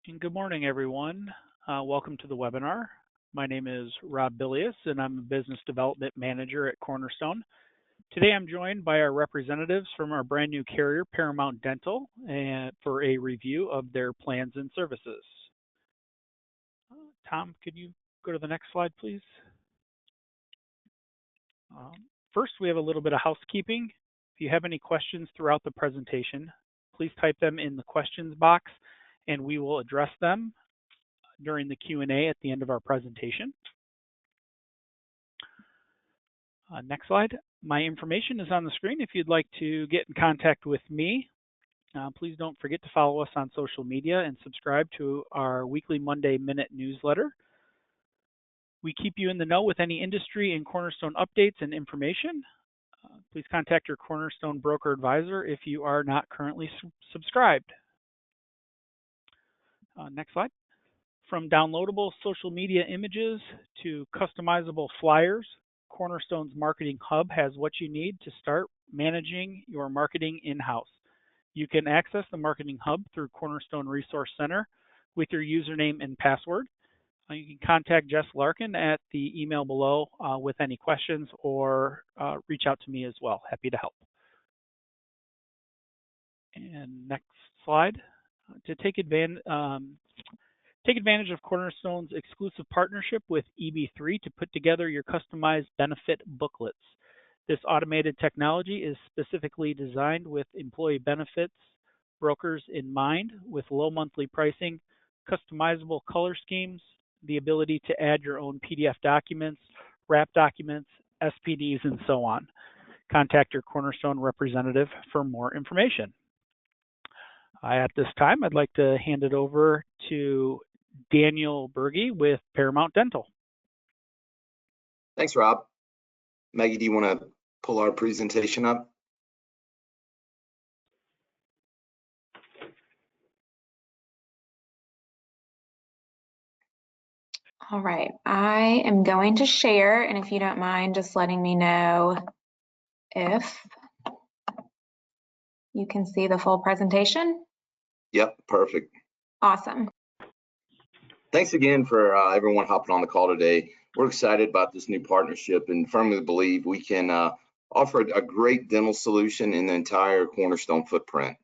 And good morning, everyone. Welcome to the webinar. My name is Rob Bilius, and I'm a Business Development Manager at Cornerstone. Today, I'm joined by our representatives from our brand new carrier, Paramount Dental, and for a review of their plans and services. Tom, could you go to the next slide, please? First, we have a little bit of housekeeping. If you have any questions throughout the presentation, please type them in the questions box, and we will address them during the Q&A at the end of our presentation. Next slide. My information is on the screen if you'd like to get in contact with me. Please don't forget to follow us on social media and subscribe to our weekly Monday Minute newsletter. We keep you in the know with any industry and Cornerstone updates and information. Please contact your Cornerstone broker advisor if you are not currently subscribed. Next slide. From downloadable social media images to customizable flyers, Cornerstone's Marketing Hub has what you need to start managing your marketing in-house. You can access the Marketing Hub through Cornerstone Resource Center with your username and password. You can contact Jess Larkin at the email below with any questions or reach out to me as well. Happy to help. And next slide. To take advantage of Cornerstone's exclusive partnership with EB3 to put together your customized benefit booklets. This automated technology is specifically designed with employee benefits brokers in mind, with low monthly pricing, customizable color schemes, the ability to add your own PDF documents, wrap documents, SPDs, and so on. Contact your Cornerstone representative for more information. At this time, I'd like to hand it over to Daniel Berge with Paramount Dental. Thanks, Rob. Maggie, do you want to pull our presentation up? All right, I am going to share, and if you don't mind just letting me know if you can see the full presentation. Yep, perfect. Awesome. Thanks again for everyone hopping on the call today. We're excited about this new partnership and firmly believe we can offer a great dental solution in the entire Cornerstone footprint.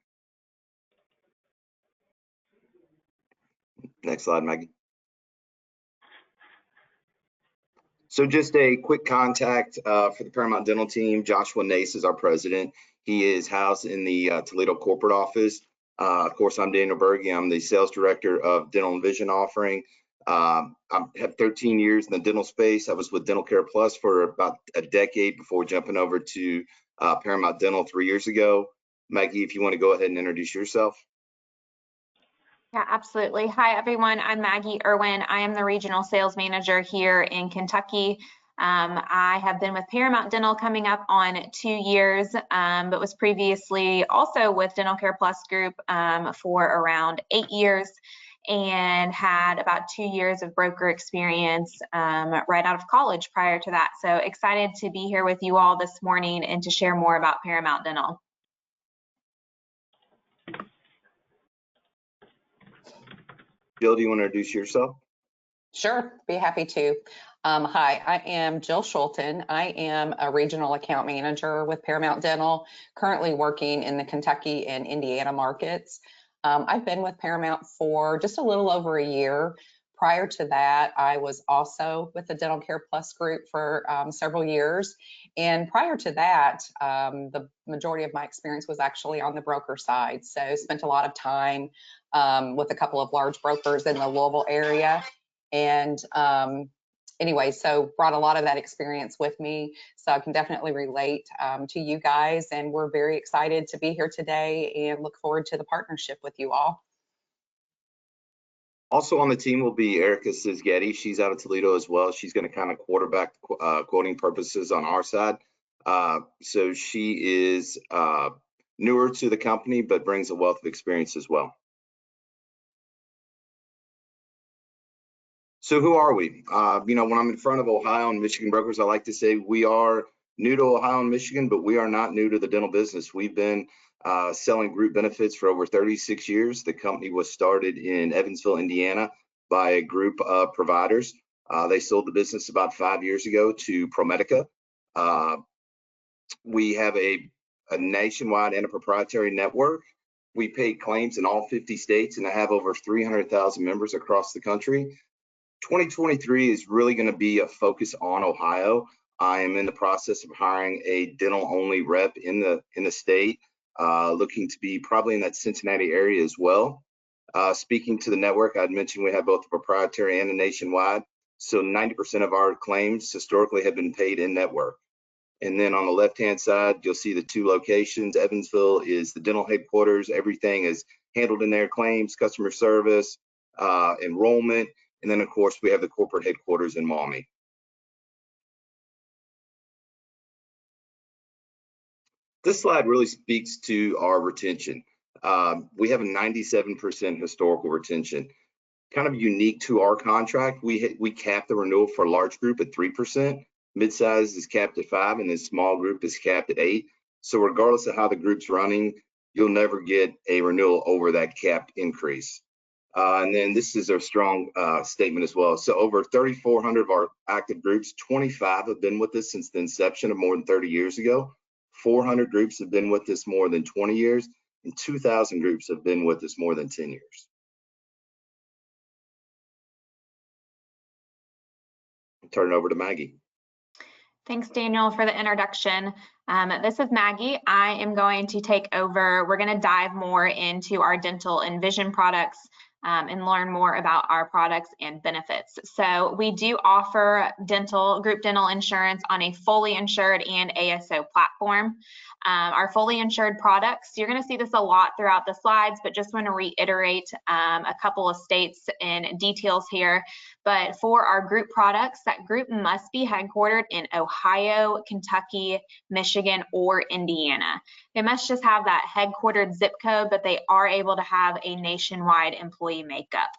Next slide, Maggie. So just a quick contact for the Paramount Dental team. Joshua Nace is our president. He is housed in the Toledo corporate office. Of course, I'm Daniel Berge. I'm the sales director of Dental and Vision offering. I have 13 years in the dental space. I was with Dental Care Plus for about a decade before jumping over to Paramount Dental 3 years ago. Maggie, if you want to go ahead and introduce yourself. Yeah, absolutely. Hi, everyone. I'm Maggie Irwin. I am the regional sales manager here in Kentucky. I have been with Paramount Dental coming up on 2 years, but was previously also with Dental Care Plus Group for around 8 years and had about 2 years of broker experience right out of college prior to that. So excited to be here with you all this morning and to share more about Paramount Dental. Jill, do you want to introduce yourself? Sure, be happy to. Hi, I am Jill Schulten. I am a regional account manager with Paramount Dental, currently working in the Kentucky and Indiana markets. I've been with Paramount for just a little over a year. Prior to that, I was also with the Dental Care Plus group for several years. And prior to that, the majority of my experience was actually on the broker side. So spent a lot of time with a couple of large brokers in the Louisville area. And anyway, so brought a lot of that experience with me. So I can definitely relate to you guys. And we're very excited to be here today and look forward to the partnership with you all. Also on the team will be Erica Cisgetti. She's out of Toledo as well. She's going to kind of quarterback quoting purposes on our side. So she is newer to the company, but brings a wealth of experience as well. So who are we? You know, when I'm in front of Ohio and Michigan brokers, I like to say we are new to Ohio and Michigan, but we are not new to the dental business. We've been selling group benefits for over 36 years. The company was started in Evansville, Indiana by a group of providers. They sold the business about 5 years ago to ProMedica. We have a nationwide and a proprietary network. We pay claims in all 50 states and I have over 300,000 members across the country. 2023 is really going to be a focus on Ohio. I am in the process of hiring a dental only rep in the state, looking to be probably in that Cincinnati area as well. Speaking to the network, I'd mentioned we have both a proprietary and a nationwide. So 90% of our claims historically have been paid in network. And then on the left-hand side, you'll see the two locations. Evansville is the dental headquarters. Everything is handled in there, claims, customer service, enrollment. And then, of course, we have the corporate headquarters in Maumee. This slide really speaks to our retention. We have a 97% historical retention. Kind of unique to our contract, we cap the renewal for a large group at 3%. Midsize is capped at 5%, and then small group is capped at 8%. So regardless of how the group's running, you'll never get a renewal over that capped increase. And then this is a strong statement as well. So over 3,400 of our active groups, 25 have been with us since the inception of more than 30 years ago. 400 groups have been with us more than 20 years, and 2,000 groups have been with us more than 10 years. I'll turn it over to Maggie. Thanks, Daniel, for the introduction. This is Maggie. I am going to take over. We're going to dive more into our dental and vision products and learn more about our products and benefits. So we do offer group dental insurance on a fully insured and ASO platform. Our fully insured products, you're going to see this a lot throughout the slides, but just want to reiterate a couple of states and details here. But for our group products, that group must be headquartered in Ohio, Kentucky, Michigan, or Indiana. They must just have that headquartered zip code, but they are able to have a nationwide employee makeup.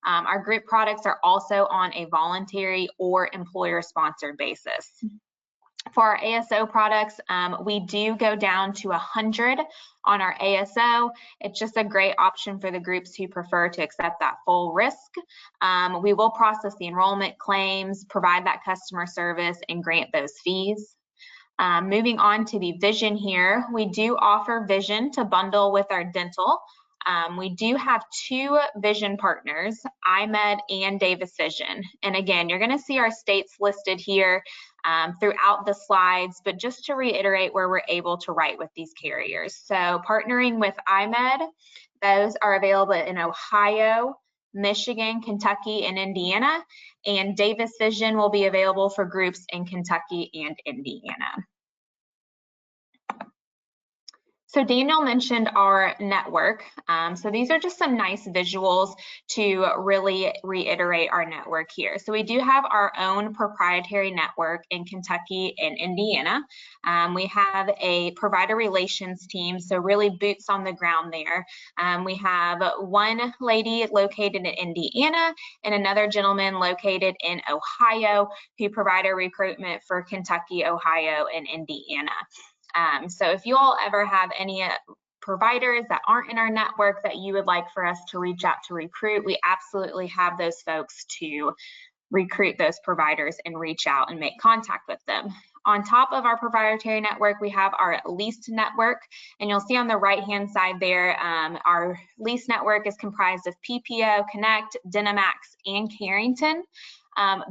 Our group products are also on a voluntary or employer-sponsored basis. For our ASO products, we do go down to 100 on our ASO. It's just a great option for the groups who prefer to accept that full risk. We will process the enrollment claims, provide that customer service, and grant those fees. Moving on to the vision here, we do offer vision to bundle with our dental. We do have two vision partners, iMed and Davis Vision. And again, you're going to see our states listed here throughout the slides, but just to reiterate where we're able to write with these carriers. So partnering with iMed, those are available in Ohio, Michigan, Kentucky, and Indiana, and Davis Vision will be available for groups in Kentucky and Indiana. So Daniel mentioned our network. So these are just some nice visuals to really reiterate our network here. So we do have our own proprietary network in Kentucky and Indiana. We have a provider relations team, so really boots on the ground there. We have one lady located in Indiana and another gentleman located in Ohio who provide our recruitment for Kentucky, Ohio, and Indiana. So if you all ever have any providers that aren't in our network that you would like for us to reach out to recruit, we absolutely have those folks to recruit those providers and reach out and make contact with them. On top of our proprietary network, we have our leased network, and you'll see on the right-hand side there, our leased network is comprised of PPO, Connect, Dynamax, and Carrington.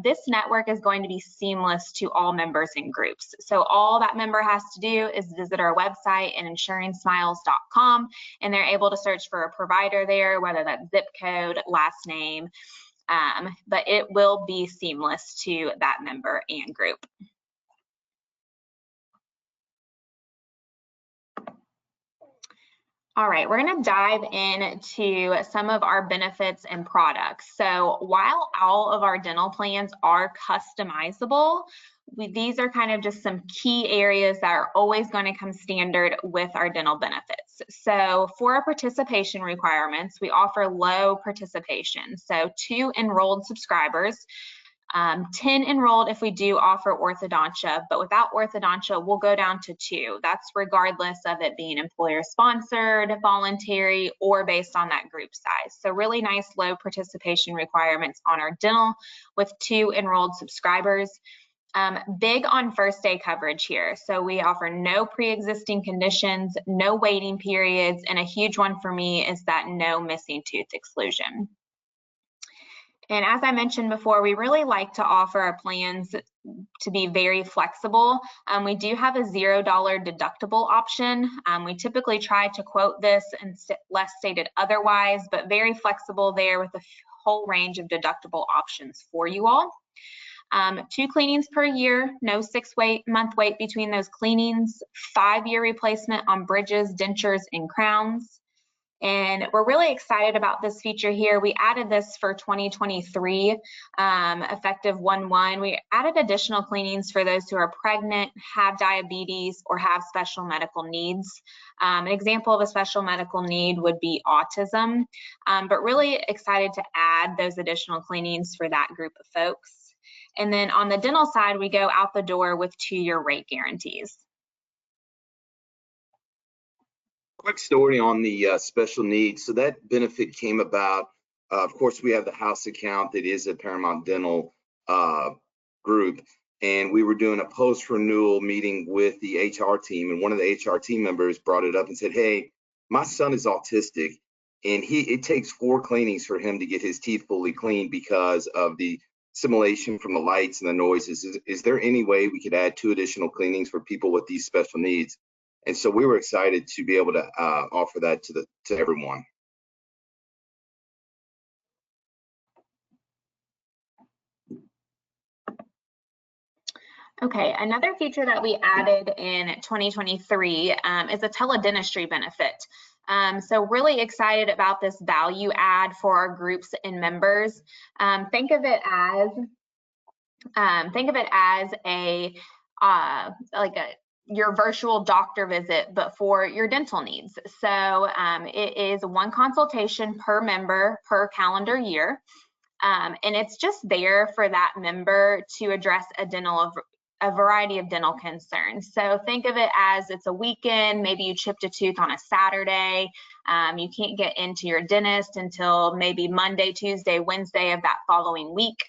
This network is going to be seamless to all members and groups. So all that member has to do is visit our website at insuringsmiles.com, and they're able to search for a provider there, whether that's zip code, last name, but it will be seamless to that member and group. All right, we're going to dive into some of our benefits and products. So while all of our dental plans are customizable, these are kind of just some key areas that are always going to come standard with our dental benefits. So for our participation requirements, we offer low participation. So 2 enrolled subscribers 10 enrolled if we do offer orthodontia, but without orthodontia, we'll go down to 2. That's regardless of it being employer sponsored, voluntary, or based on that group size. So really nice low participation requirements on our dental with 2 enrolled subscribers. Big on first day coverage here. So we offer no pre-existing conditions, no waiting periods, and a huge one for me is that no missing tooth exclusion. And as I mentioned before, we really like to offer our plans to be very flexible. We do have a $0 deductible option. We typically try to quote this unless stated otherwise, but very flexible there with a whole range of deductible options for you all. 2 cleanings per year, no 6-month wait between those cleanings, 5-year replacement on bridges, dentures, and crowns. And we're really excited about this feature here. We added this for 2023, effective 1/1. We added additional cleanings for those who are pregnant, have diabetes, or have special medical needs. An example of a special medical need would be autism, but really excited to add those additional cleanings for that group of folks. And then on the dental side, we go out the door with 2-year rate guarantees. Quick story on the special needs. So that benefit came about. Of course, we have the house account that is a Paramount Dental group, and we were doing a post-renewal meeting with the HR team, and one of the HR team members brought it up and said, "Hey, my son is autistic, and it takes 4 cleanings for him to get his teeth fully cleaned because of the simulation from the lights and the noises. Is there any way we could add 2 additional cleanings for people with these special needs?" And so we were excited to be able to offer that to everyone. Okay, another feature that we added in 2023 is a teledentistry benefit. So really excited about this value add for our groups and members. Think of it as your virtual doctor visit, but for your dental needs. So it is 1 consultation per member per calendar year. And it's just there for that member to address a variety of dental concerns. So think of it as it's a weekend, maybe you chipped a tooth on a Saturday, you can't get into your dentist until maybe Monday, Tuesday, Wednesday of that following week.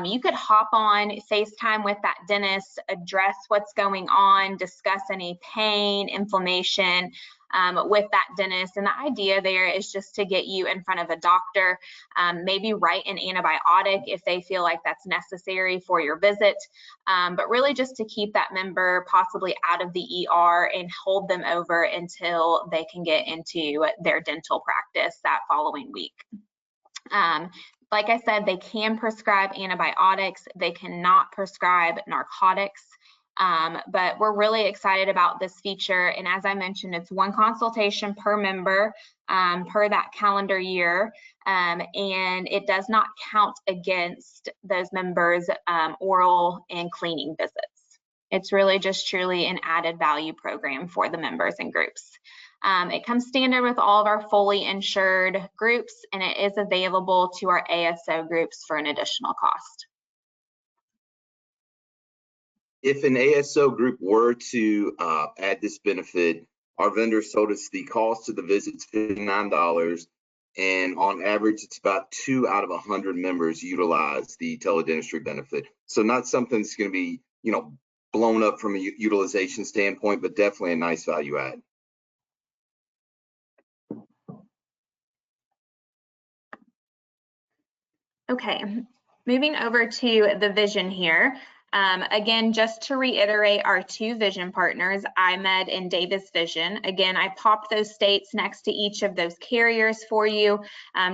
You could hop on FaceTime with that dentist, address what's going on, discuss any pain, inflammation, with that dentist. And the idea there is just to get you in front of a doctor, maybe write an antibiotic if they feel like that's necessary for your visit, but really just to keep that member possibly out of the ER and hold them over until they can get into their dental practice that following week. Like I said, they can prescribe antibiotics, they cannot prescribe narcotics. But we're really excited about this feature. And as I mentioned, it's 1 consultation per member per that calendar year. And it does not count against those members' oral and cleaning visits. It's really just truly an added value program for the members and groups. It comes standard with all of our fully insured groups, and it is available to our ASO groups for an additional cost. If an ASO group were to add this benefit, our vendor sold us the cost of the visits $59, and on average, it's about 2 out of 100 members utilize the teledentistry benefit. So not something that's going to be, blown up from a utilization standpoint, but definitely a nice value add. Okay, moving over to the vision here. Again, just to reiterate our 2 vision partners, iMed and Davis Vision. Again, I popped those states next to each of those carriers for you,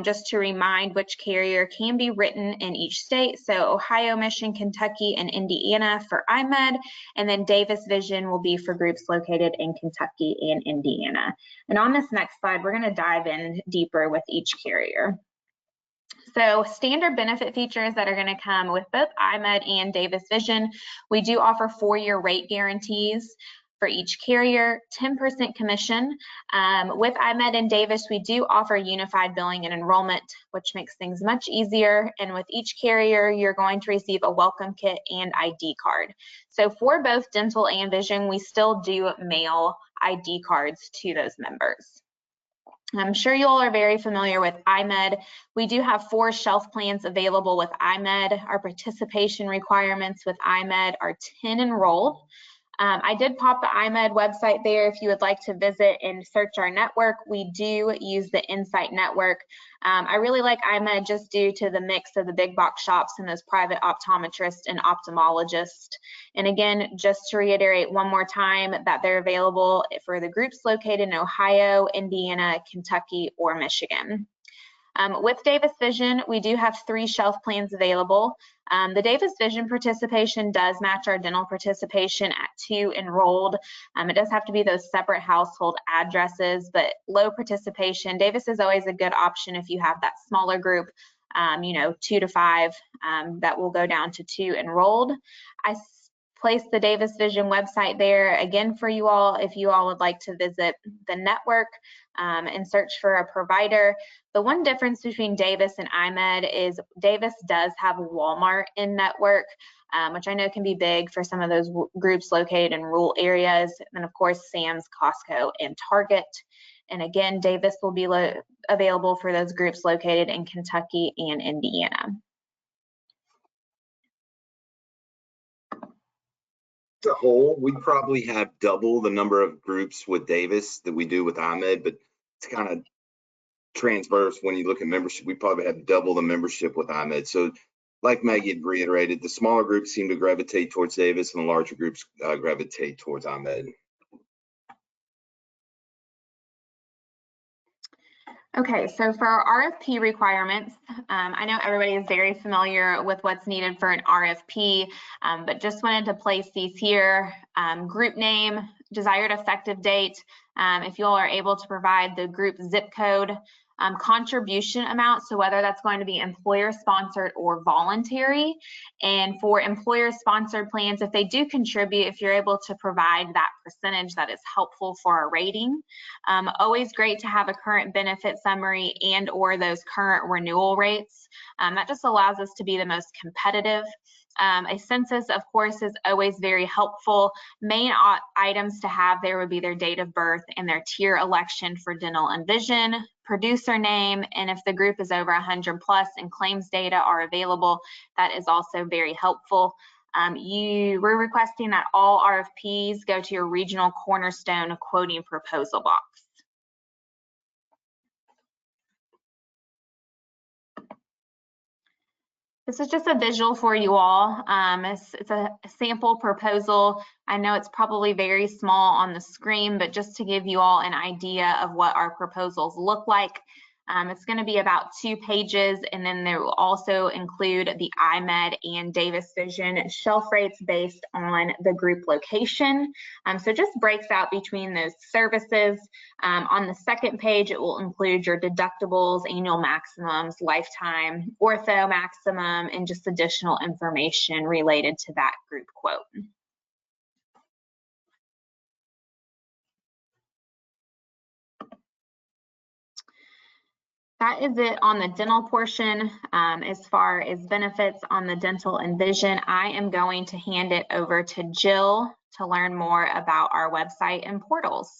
just to remind which carrier can be written in each state. So Ohio, Michigan, Kentucky, and Indiana for iMed, and then Davis Vision will be for groups located in Kentucky and Indiana. And on this next slide, we're going to dive in deeper with each carrier. So standard benefit features that are going to come with both iMed and Davis Vision. We do offer 4-year rate guarantees. for each carrier, 10% commission. With iMed and Davis, we do offer unified billing and enrollment, which makes things much easier. And with each carrier, you're going to receive a welcome kit and ID card. So for both dental and vision, we still do mail ID cards to those members. I'm sure you all are very familiar with iMed. We do have 4 shelf plans available with iMed. Our participation requirements with iMed are 10 enrolled. I did pop the iMed website there if you would like to visit and search our network. We do use the Insight network. I really like iMed just due to the mix of the big box shops and those private optometrists and ophthalmologists. And again, just to reiterate one more time that they're available for the groups located in Ohio, Indiana, Kentucky, or Michigan. With Davis Vision, we do have 3 shelf plans available. The Davis Vision participation does match our dental participation at 2 enrolled. It does have to be those separate household addresses, but low participation. Davis is always a good option if you have that smaller group, 2 to 5, that will go down to 2 enrolled. I place the Davis Vision website there again for you all if you all would like to visit the network and search for a provider. The one difference between Davis and iMed is Davis does have Walmart in network, which I know can be big for some of those groups located in rural areas, and of course Sam's, Costco, and Target. And again, Davis will be available for those groups located in Kentucky and Indiana. As a whole, we probably have double the number of groups with Davis that we do with iMed, but it's kind of transverse when you look at membership. We probably have double the membership with iMed. So like Maggie had reiterated, the smaller groups seem to gravitate towards Davis and the larger groups gravitate towards iMed. Okay, so for our RFP requirements, I know everybody is very familiar with what's needed for an RFP, but just wanted to place these here. Group name, desired effective date, if you all are able to provide the group zip code, contribution amount, so whether that's going to be employer sponsored or voluntary. And for employer sponsored plans, if they do contribute, if you're able to provide that percentage, that is helpful for our rating. Always great to have a current benefit summary and or those current renewal rates. That just allows us to be the most competitive. A census, of course, is always very helpful. Main items to have there would be their date of birth and their tier election for dental and vision, producer name, and if the group is over 100 plus and claims data are available, that is also very helpful. We're requesting that all RFPs go to your regional Cornerstone quoting proposal box. This is just a visual for you all. It's a sample proposal. I know it's probably very small on the screen, but just to give you all an idea of what our proposals look like. It's going to be about 2 pages, and then there will also include the iMed and Davis Vision shelf rates based on the group location. So just breaks out between those services. On the second page, it will include your deductibles, annual maximums, lifetime, ortho maximum, and just additional information related to that group quote. That is it on the dental portion. As far as benefits on the dental and vision, I am going to hand it over to Jill to learn more about our website and portals.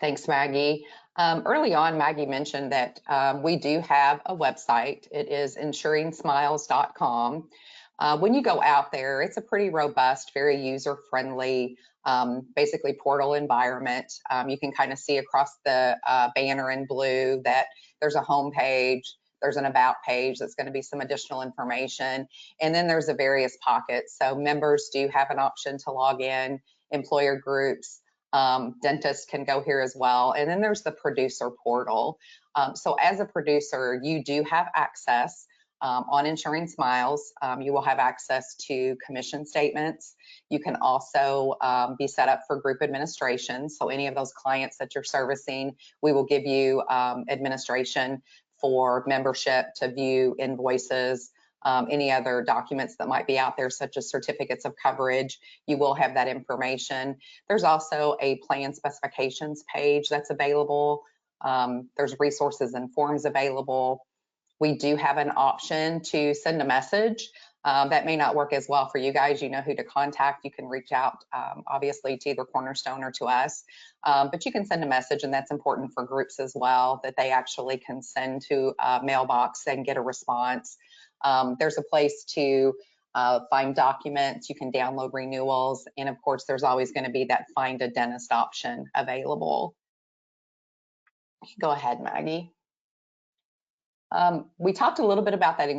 Thanks, Maggie. Early on, Maggie mentioned that we do have a website. It is insuringsmiles.com. When you go out there, it's a pretty robust, very user-friendly, basically portal environment. You can kind of see across the banner in blue that there's a home page, there's an about page that's going to be some additional information, and then there's the various pockets. So members do have an option to log in, employer groups, dentists can go here as well, and then there's the producer portal. So as a producer, you do have access on Insuring Smiles. You will have access to commission statements. You can also be set up for group administration. So any of those clients that you're servicing, we will give you administration for membership to view invoices, any other documents that might be out there, such as certificates of coverage. You will have that information. There's also a plan specifications page that's available. There's resources and forms available. We do have an option to send a message. That may not work as well for you guys. You know who to contact. You can reach out, obviously, to either Cornerstone or to us. But you can send a message, and that's important for groups as well, that they actually can send to a mailbox and get a response. There's a place to find documents. You can download renewals. And of course, there's always going to be that find a dentist option available. Go ahead, Maggie. We talked a little bit about that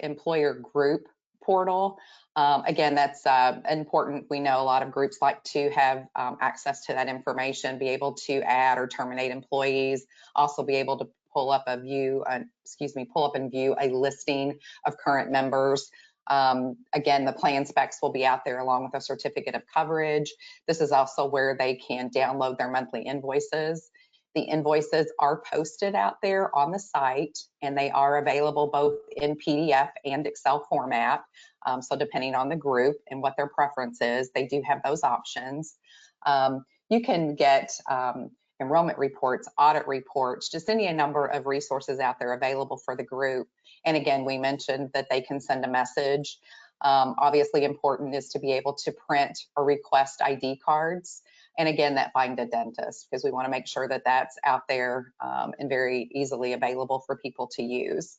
employer group portal. Again, that's important. We know a lot of groups like to have access to that information, be able to add or terminate employees, also be able to pull up and view a listing of current members. Again, the plan specs will be out there along with a certificate of coverage. This is also where they can download their monthly invoices. The invoices are posted out there on the site, and they are available both in PDF and Excel format. So depending on the group and what their preference is, they do have those options. You can get enrollment reports, audit reports, just any number of resources out there available for the group. And again, we mentioned that they can send a message. Obviously important is to be able to print or request ID cards. And again, that find a dentist, because we want to make sure that that's out there and very easily available for people to use.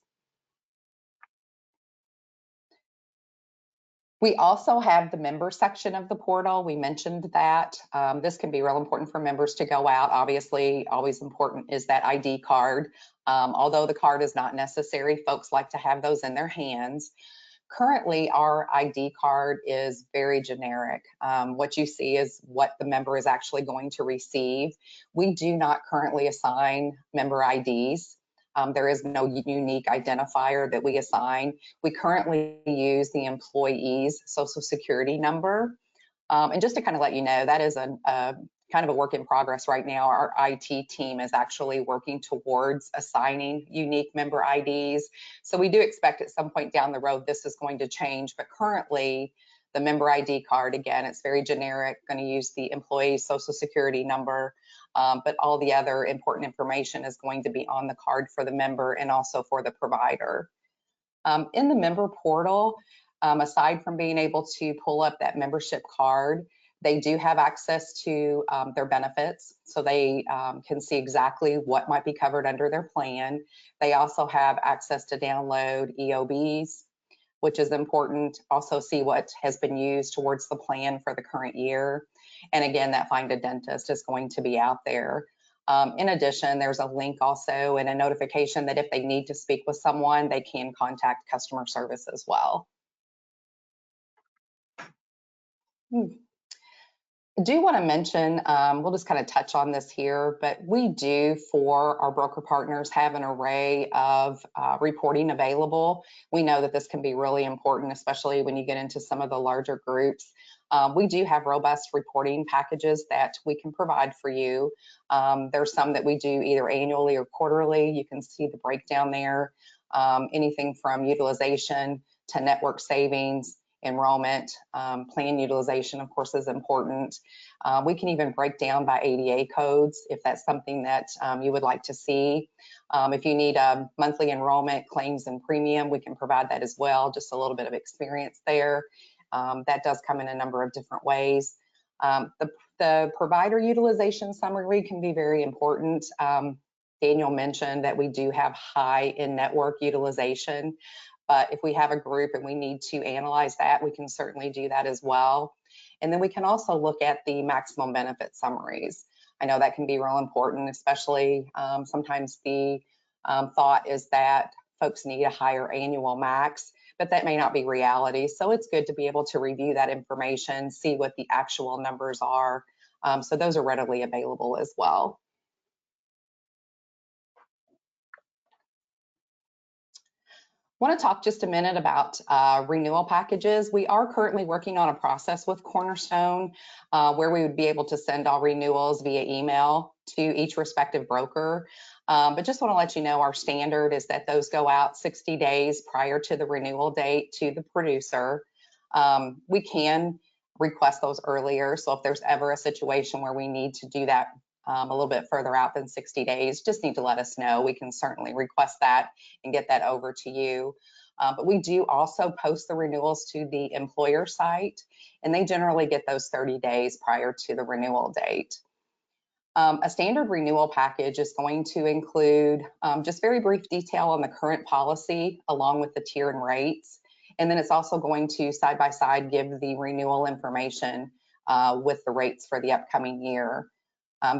We also have the member section of the portal. We mentioned that. This can be real important for members to go out. Obviously, always important is that ID card. Although the card is not necessary, folks like to have those in their hands. Currently, our ID card is very generic. What you see is what the member is actually going to receive. We do not currently assign member IDs. There is no unique identifier that we assign. We currently use the employee's social security number. And just to kind of let you know, that is kind of a work in progress right now. Our IT team is actually working towards assigning unique member IDs. So we do expect at some point down the road this is going to change, but currently the member ID card, again, it's very generic, going to use the employee's social security number, but all the other important information is going to be on the card for the member and also for the provider. In the member portal, aside from being able to pull up that membership card, they do have access to their benefits, so they can see exactly what might be covered under their plan. They also have access to download EOBs, which is important. Also see what has been used towards the plan for the current year. And again, that find a dentist is going to be out there. In addition, there's a link also and a notification that if they need to speak with someone, they can contact customer service as well. I do want to mention, we'll just kind of touch on this here, but we do, for our broker partners, have an array of reporting available. We know that this can be really important, especially when you get into some of the larger groups. We do have robust reporting packages that we can provide for you. There's some that we do either annually or quarterly. You can see the breakdown there. Anything from utilization to network savings, enrollment, plan utilization, of course, is important. We can even break down by ADA codes if that's something that you would like to see. If you need a monthly enrollment, claims, and premium, we can provide that as well, just a little bit of experience there. That does come in a number of different ways. The provider utilization summary can be very important. Daniel mentioned that we do have high in-network utilization. But if we have a group and we need to analyze that, we can certainly do that as well. And then we can also look at the maximum benefit summaries. I know that can be real important, especially sometimes the thought is that folks need a higher annual max, but that may not be reality. So it's good to be able to review that information, see what the actual numbers are. So those are readily available as well. I want to talk just a minute about renewal packages. We are currently working on a process with Cornerstone where we would be able to send all renewals via email to each respective broker. But just want to let you know our standard is that those go out 60 days prior to the renewal date to the producer. We can request those earlier. So if there's ever a situation where we need to do that a little bit further out than 60 days, just need to let us know. We can certainly request that and get that over to you. But we do also post the renewals to the employer site, and they generally get those 30 days prior to the renewal date. A standard renewal package is going to include just very brief detail on the current policy along with the tier and rates. And then it's also going to side by side give the renewal information with the rates for the upcoming year.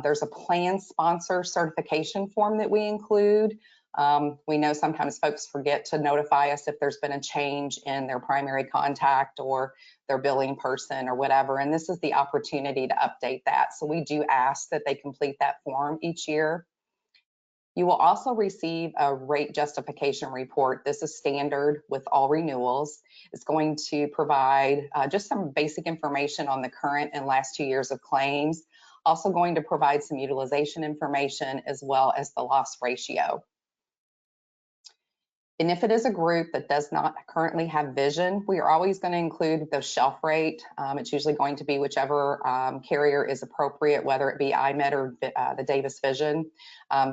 There's a plan sponsor certification form that we include. We know sometimes folks forget to notify us if there's been a change in their primary contact or their billing person or whatever, and this is the opportunity to update that. So we do ask that they complete that form each year. You will also receive a rate justification report. This is standard with all renewals. It's going to provide just some basic information on the current and last 2 years of claims. Also going to provide some utilization information as well as the loss ratio. And if it is a group that does not currently have vision, we are always going to include the shelf rate. It's usually going to be whichever carrier is appropriate, whether it be iMed or the Davis Vision.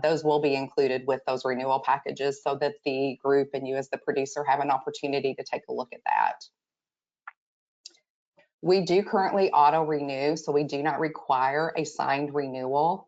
Those will be included with those renewal packages so that the group and you as the producer have an opportunity to take a look at that. We do currently auto renew, so we do not require a signed renewal.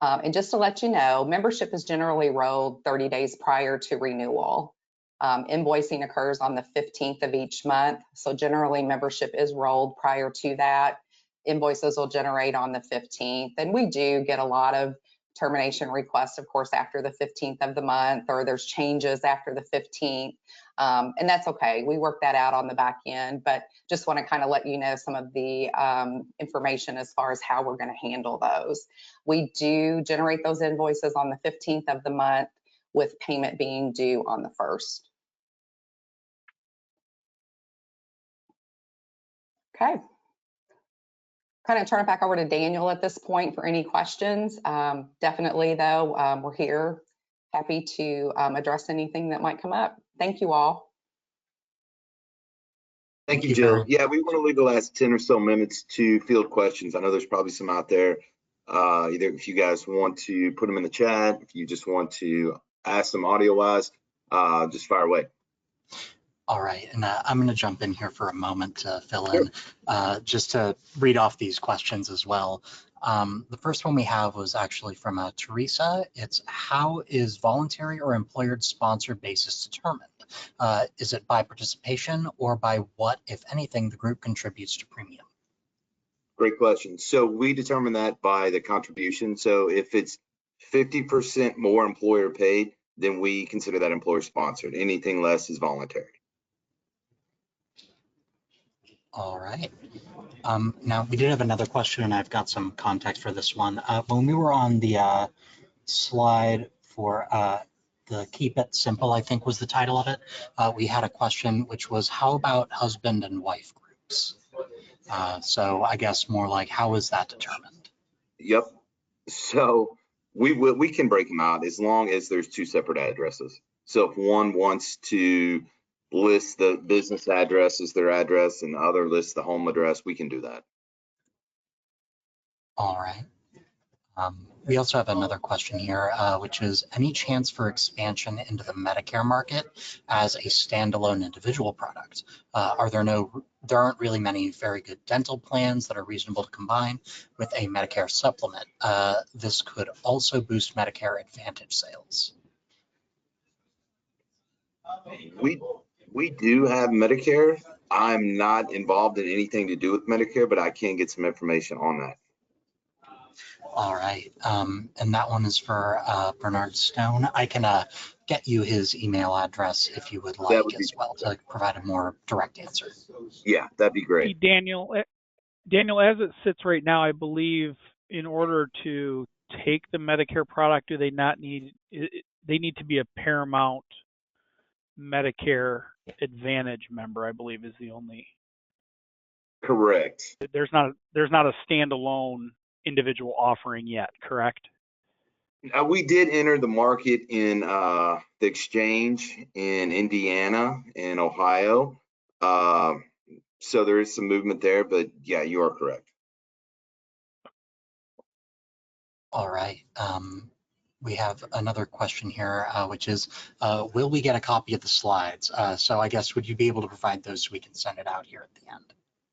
And just to let you know, membership is generally rolled 30 days prior to renewal. Invoicing occurs on the 15th of each month. So generally membership is rolled prior to that. Invoices will generate on the 15th. And we do get a lot of termination requests, of course, after the 15th of the month, or there's changes after the 15th. And that's okay. We work that out on the back end, but just want to kind of let you know some of the information as far as how we're going to handle those. We do generate those invoices on the 15th of the month with payment being due on the 1st. Okay. Kind of turn it back over to Daniel at this point for any questions. Definitely though, we're here, happy to address anything that might come up. Thank you all. Thank you, Jill. Yeah, we want to leave the last 10 or so minutes to field questions. I know there's probably some out there. Either if you guys want to put them in the chat, if you just want to ask them audio wise, just fire away. All right, and I'm going to jump in here for a moment to fill in, just to read off these questions as well. The first one we have was actually from Teresa. It's, how is voluntary or employer-sponsored basis determined? Is it by participation or by what, if anything, the group contributes to premium? Great question. So we determine that by the contribution. So if it's 50% more employer paid, then we consider that employer sponsored. Anything less is voluntary. All right. Now, we did have another question, and I've got some context for this one. When we were on the slide for the Keep It Simple, I think was the title of it, we had a question which was, how about husband and wife groups? So I guess more like, how is that determined? Yep. So we can break them out as long as there's two separate addresses. So if one wants to list the business address as their address and the other lists the home address, we can do that. All right. We also have another question here, which is, any chance for expansion into the Medicare market as a standalone individual product? There aren't really many very good dental plans that are reasonable to combine with a Medicare supplement. This could also boost Medicare Advantage sales. We do have Medicare. I'm not involved in anything to do with Medicare, but I can get some information on that. All right, and that one is for Bernard Stone. I can get you his email address if you would like as well to provide a more direct answer. Yeah, that'd be great. Daniel, as it sits right now, I believe in order to take the Medicare product, do they not need? They need to be a Paramount Medicare Advantage member, I believe, is the only. Correct. There's not a standalone individual offering yet, correct? We did enter the market in the exchange in Indiana and Ohio. So there is some movement there, but yeah, you are correct. All right. We have another question here, which is, will we get a copy of the slides? So I guess, would you be able to provide those so we can send it out here at the end?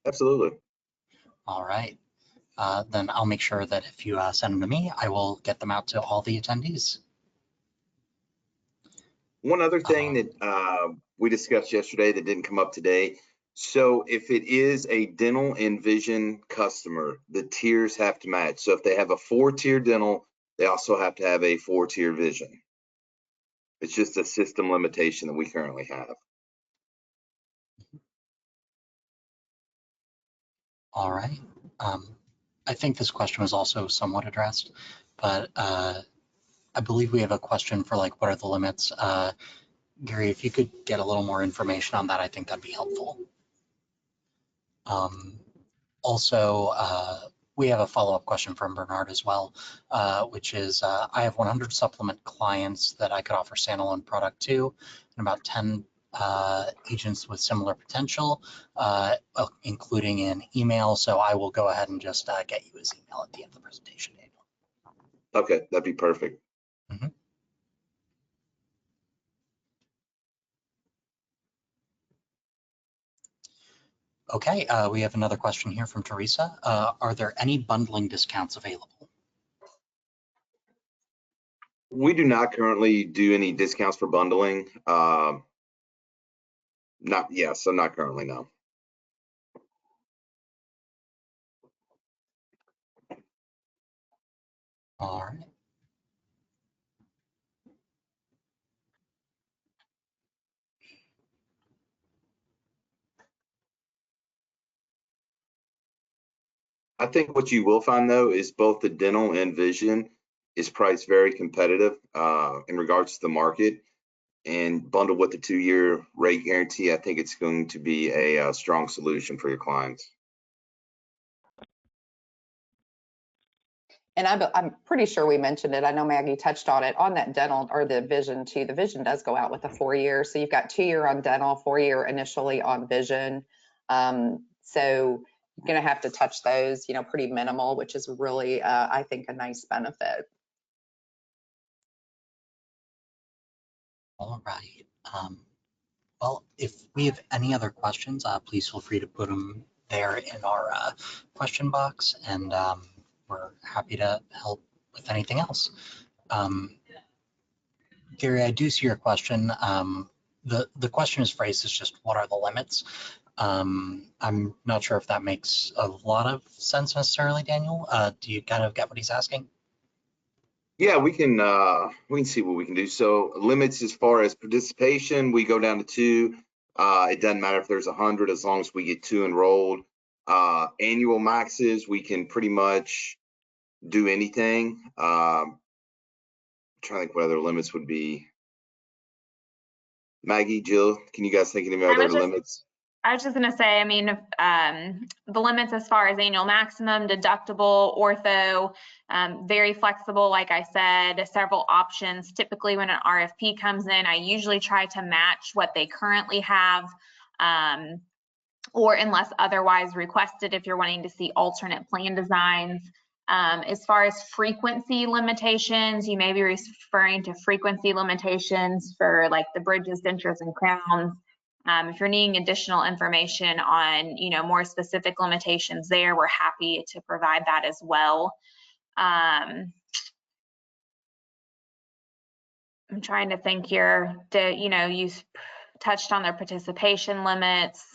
Absolutely. All right. Then I'll make sure that if you send them to me, I will get them out to all the attendees. One other thing that we discussed yesterday that didn't come up today. So if it is a dental and vision customer, the tiers have to match. So if they have a 4-tier dental, they also have to have a 4-tier vision. It's just a system limitation that we currently have. All right. I think this question was also somewhat addressed, but I believe we have a question for like, what are the limits? Gary, if you could get a little more information on that, I think that'd be helpful. Also, we have a follow-up question from Bernard as well, which is, I have 100 supplement clients that I could offer standalone product to, and about 10 agents with similar potential, including an email. So I will go ahead and just get you his email at the end of the presentation, Daniel. Okay, that'd be perfect. Mm-hmm. Okay, we have another question here from Teresa. Are there any bundling discounts available? We do not currently do any discounts for bundling. So not currently, no. All right. I think what you will find though is both the dental and vision is priced very competitive in regards to the market, and bundled with the 2-year rate guarantee, I think it's going to be a strong solution for your clients. And I'm pretty sure we mentioned it. I know Maggie touched on it on that dental or the vision too. The vision does go out with a 4-year. So you've got 2-year on dental, 4-year initially on vision. So you're going to have to touch those, pretty minimal, which is really, I think, a nice benefit. All right. Well, if we have any other questions, please feel free to put them there in our question box, and we're happy to help with anything else. Gary, I do see your question. The question is phrased as just, what are the limits? I'm not sure if that makes a lot of sense necessarily, Daniel. Do you kind of get what he's asking? Yeah, we can see what we can do. So limits as far as participation, we go down to 2. It doesn't matter if there's 100 as long as we get 2 enrolled. Annual maxes, we can pretty much do anything. I'm trying to think what other limits would be. Maggie, Jill, can you guys think of any other limits? I was just going to say, I mean, the limits as far as annual maximum, deductible, ortho, very flexible. Like I said, several options. Typically when an RFP comes in, I usually try to match what they currently have, or unless otherwise requested, if you're wanting to see alternate plan designs. As far as frequency limitations, you may be referring to frequency limitations for like the bridges, dentures, and crowns. If you're needing additional information on, more specific limitations there, we're happy to provide that as well. I'm trying to think here. You touched on their participation limits.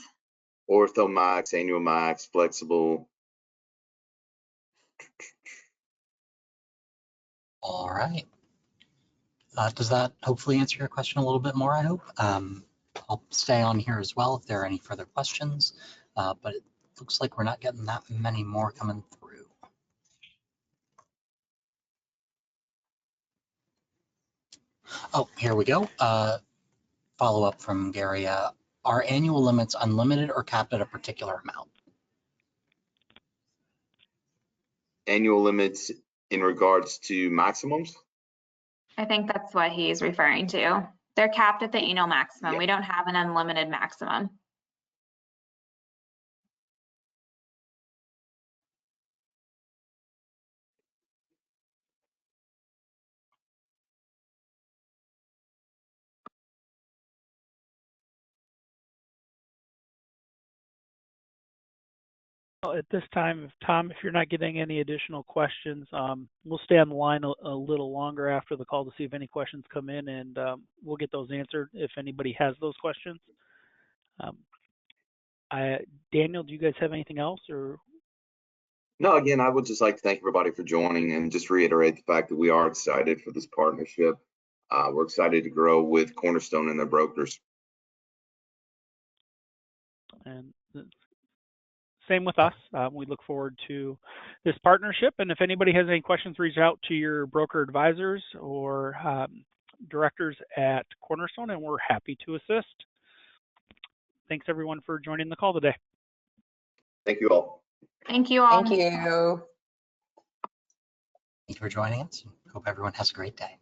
Ortho max, annual max, flexible. All right. Does that hopefully answer your question a little bit more, I hope? I'll stay on here as well if there are any further questions, but it looks like we're not getting that many more coming through. Oh, here we go. Follow up from Gary. Are annual limits unlimited or capped at a particular amount? Annual limits in regards to maximums? I think that's what he's referring to. They're capped at the annual maximum. Yeah. We don't have an unlimited maximum. Well, at this time, Tom, if you're not getting any additional questions, we'll stay on the line a little longer after the call to see if any questions come in, and we'll get those answered if anybody has those questions. Daniel, do you guys have anything else, or? No, again, I would just like to thank everybody for joining and just reiterate the fact that we are excited for this partnership. We're excited to grow with Cornerstone and their brokers. And same with us. We look forward to this partnership. And if anybody has any questions, reach out to your broker advisors or directors at Cornerstone, and we're happy to assist. Thanks everyone for joining the call today. Thank you all. Thank you all. Thank you. Thank you for joining us. Hope everyone has a great day.